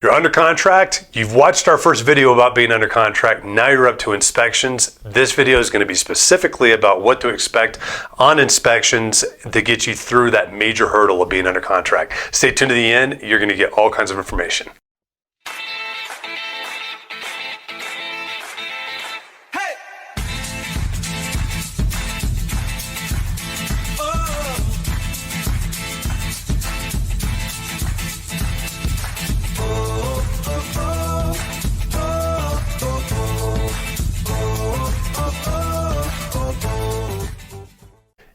You're under contract. You've watched our first video about being under contract. Now you're up to inspections. This video is going to be specifically about what to expect on inspections to get you through that major hurdle of being under contract. Stay tuned to the end. You're going to get all kinds of information.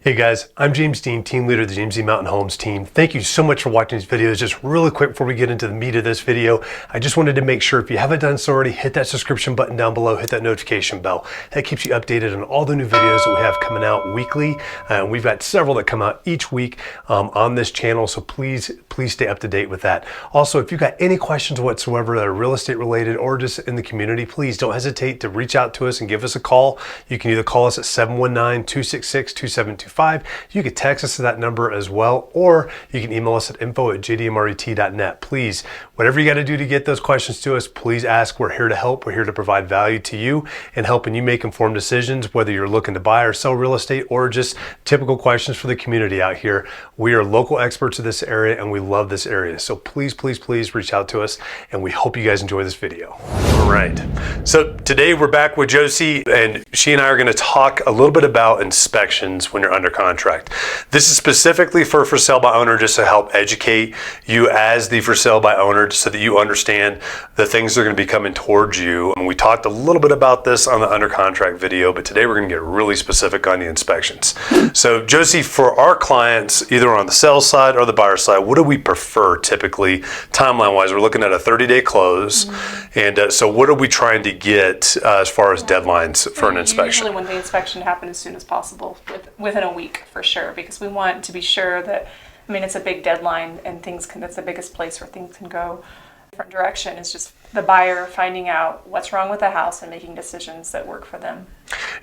Hey guys, I'm James Dean, team leader of the James Dean Mountain Homes team. Thank you so much for watching these videos. Just really quick before we get into the meat of this video, I just wanted to make sure if you haven't done so already, hit that subscription button down below, hit that notification bell. That keeps you updated on all the new videos that we have coming out weekly. We've got several that come out each week on this channel, so please stay up to date with that. Also, if you've got any questions whatsoever that are real estate related or just in the community, please don't hesitate to reach out to us and give us a call. You can either call us at 719-266-2725. You can text us to that number as well, or you can email us at info@jdmret.net. Please, whatever you got to do to get those questions to us, please ask. We're here to help. We're here to provide value to you and helping you make informed decisions, whether you're looking to buy or sell real estate or just typical questions for the community out here. We are local experts of this area and we love this area. So please reach out to us, and we hope you guys enjoy this video. All right. So today we're back with Josie, and she and I are going to talk a little bit about inspections when you're under contract. This is specifically for sale by owner, just to help educate you as the for sale by owner so that you understand the things that are going to be coming towards you. And we talked a little bit about this on the under contract video, but today we're going to get really specific on the inspections. So Josie, for our clients, either on the sell side or the buyer side, what do we prefer typically timeline wise? We're looking at a 30-day close. And so what are we trying to get as far as deadlines for an inspection? Usually want the inspection to happen as soon as possible, within a week for sure, because we want to be sure that, I mean, it's a big deadline and that's the biggest place where things can go different direction. It's just the buyer finding out what's wrong with the house and making decisions that work for them.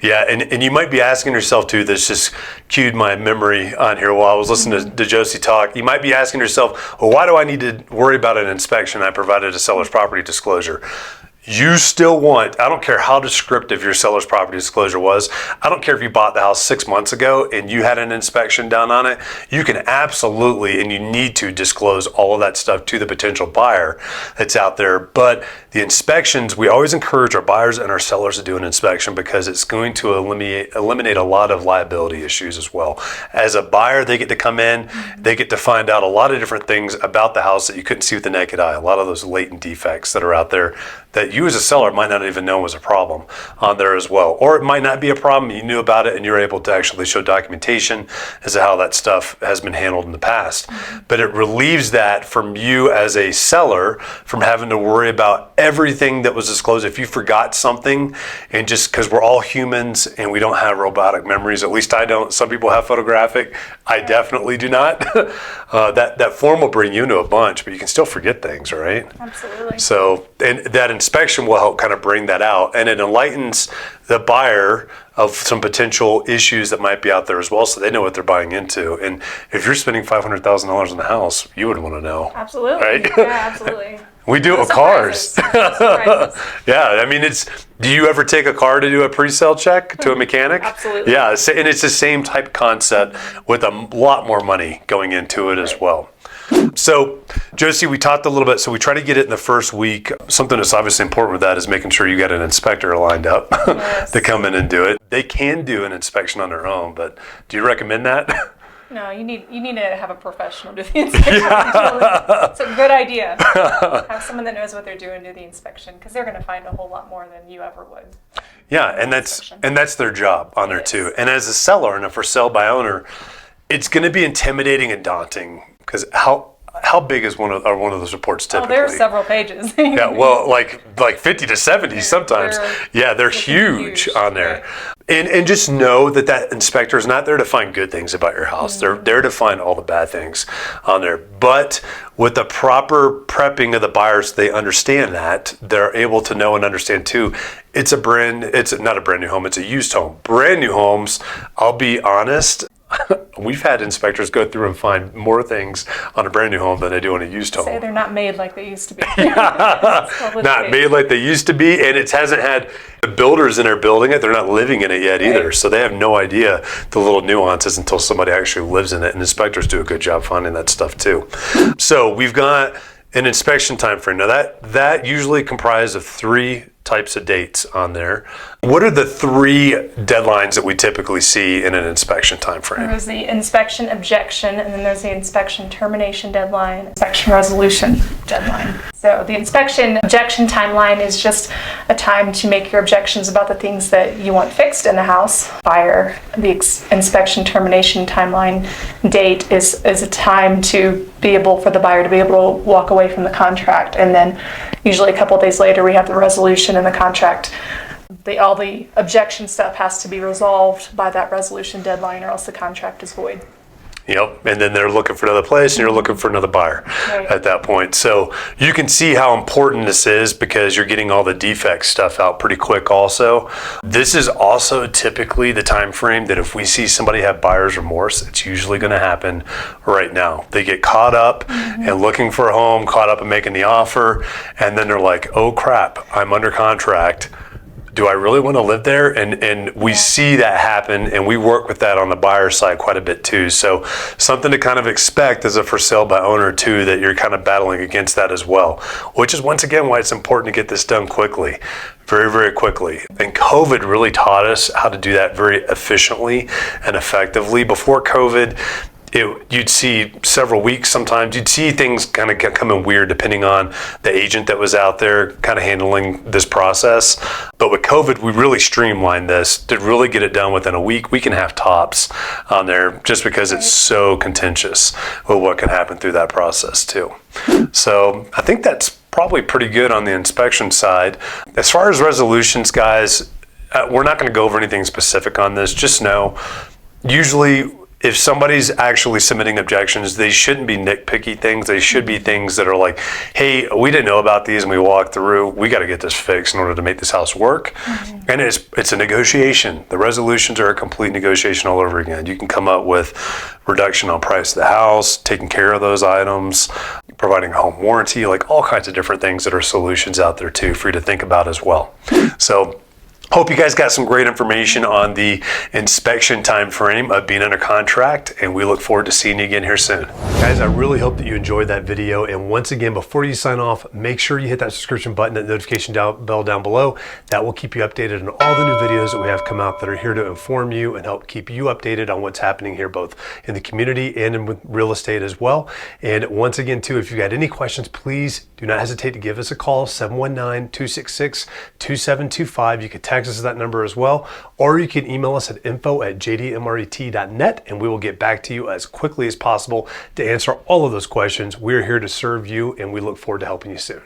Yeah, and you might be asking yourself too, this just cued my memory on here while I was listening to Josie talk. You might be asking yourself, well, why do I need to worry about an inspection? I provided a seller's property disclosure. You still want, I don't care how descriptive your seller's property disclosure was, I don't care if you bought the house 6 months ago and you had an inspection done on it, you can absolutely, and you need to disclose all of that stuff to the potential buyer that's out there. But the inspections, we always encourage our buyers and our sellers to do an inspection because it's going to eliminate a lot of liability issues as well. As a buyer, they get to come in, they get to find out a lot of different things about the house that you couldn't see with the naked eye, a lot of those latent defects that are out there that you as a seller might not even know was a problem on there as well. Or it might not be a problem, you knew about it and you're able to actually show documentation as to how that stuff has been handled in the past. But it relieves that from you as a seller from having to worry about everything that was disclosed. If you forgot something, and just because we're all humans and we don't have robotic memories, at least I don't. Some people have photographic, I definitely do not. That form will bring you into a bunch, but you can still forget things, right? Absolutely. So, and that inspection will help kind of bring that out, and it enlightens the buyer of some potential issues that might be out there as well, so they know what they're buying into. And if you're spending $500,000 on the house, you would want to know. Absolutely. Right? Yeah, absolutely. We do it with cars. Yeah, I mean, do you ever take a car to do a pre-sale check to a mechanic? Absolutely. Yeah, and it's the same type concept with a lot more money going into it as well. So, Josie, we talked a little bit, so we try to get it in the first week. Something that's obviously important with that is making sure you got an inspector lined up to come in and do it. They can do an inspection on their own, but do you recommend that? No, you need to have a professional do the inspection. Yeah. It's a good idea. Have someone that knows what they're doing do the inspection, because they're going to find a whole lot more than you ever would. Yeah, and that's their job on there too. And as a seller and a for sale by owner, it's going to be intimidating and daunting, because how big is one of those reports typically? Oh, there are several pages. Yeah, well, like 50 to 70 sometimes. They're huge on there. Right. And just know that inspector is not there to find good things about your house. They're there to find all the bad things on there. But with the proper prepping of the buyers, they understand that. They're able to know and understand too. It's not a brand new home, it's a used home. Brand new homes, I'll be honest, we've had inspectors go through and find more things on a brand new home than they do on a used home. Say they're not made like they used to be. Not made like they used to be, and it hasn't had the builders in there building it. They're not living in it yet either, Right. so they have no idea the little nuances until somebody actually lives in it. And inspectors do a good job finding that stuff too. So we've got an inspection time frame. Now that usually comprises of 3 types of dates on there. What are the 3 deadlines that we typically see in an inspection time frame? There's the inspection objection, and then there's the inspection termination deadline, inspection resolution deadline. So the inspection objection timeline is just a time to make your objections about the things that you want fixed in the house. Buyer, the inspection termination timeline date is a time to be able for the buyer to be able to walk away from the contract, and then usually a couple of days later we have the resolution in the contract. All the objection stuff has to be resolved by that resolution deadline, or else the contract is void. Yep, and then they're looking for another place, and you're looking for another buyer Right. at that point. So you can see how important this is because you're getting all the defect stuff out pretty quick also. This is also typically the time frame that if we see somebody have buyer's remorse, it's usually going to happen right now. They get caught up and looking for a home, caught up in making the offer, and then they're like, oh crap, I'm under contract. Do I really want to live there? And we see that happen, and we work with that on the buyer side quite a bit too. So something to kind of expect as a for sale by owner too, that you're kind of battling against that as well, which is once again why it's important to get this done quickly, very, very quickly. And COVID really taught us how to do that very efficiently and effectively. Before COVID, you'd see several weeks sometimes. You'd see things kind of coming weird depending on the agent that was out there kind of handling this process. But with COVID, we really streamlined this to really get it done within a week and a half tops on there, just because it's so contentious with what can happen through that process too. So I think that's probably pretty good on the inspection side. As far as resolutions, guys, we're not going to go over anything specific on this. Just know, usually if somebody's actually submitting objections, they shouldn't be nitpicky things. They should be things that are like, hey, we didn't know about these and we walked through. We got to get this fixed in order to make this house work. And it's a negotiation. The resolutions are a complete negotiation all over again. You can come up with reduction on price of the house, taking care of those items, providing a home warranty, like all kinds of different things that are solutions out there too for you to think about as well. So hope you guys got some great information on the inspection time frame of being under contract, and we look forward to seeing you again here soon. Guys, I really hope that you enjoyed that video, and once again, before you sign off, make sure you hit that subscription button, that notification bell down below. That will keep you updated on all the new videos that we have come out that are here to inform you and help keep you updated on what's happening here, both in the community and in real estate as well. And once again too, if you got any questions, please do not hesitate to give us a call, 719-266-2725. You can text us that number as well, or you can email us at info@jdmret.net, and we will get back to you as quickly as possible to answer all of those questions. We're here to serve you, and we look forward to helping you soon.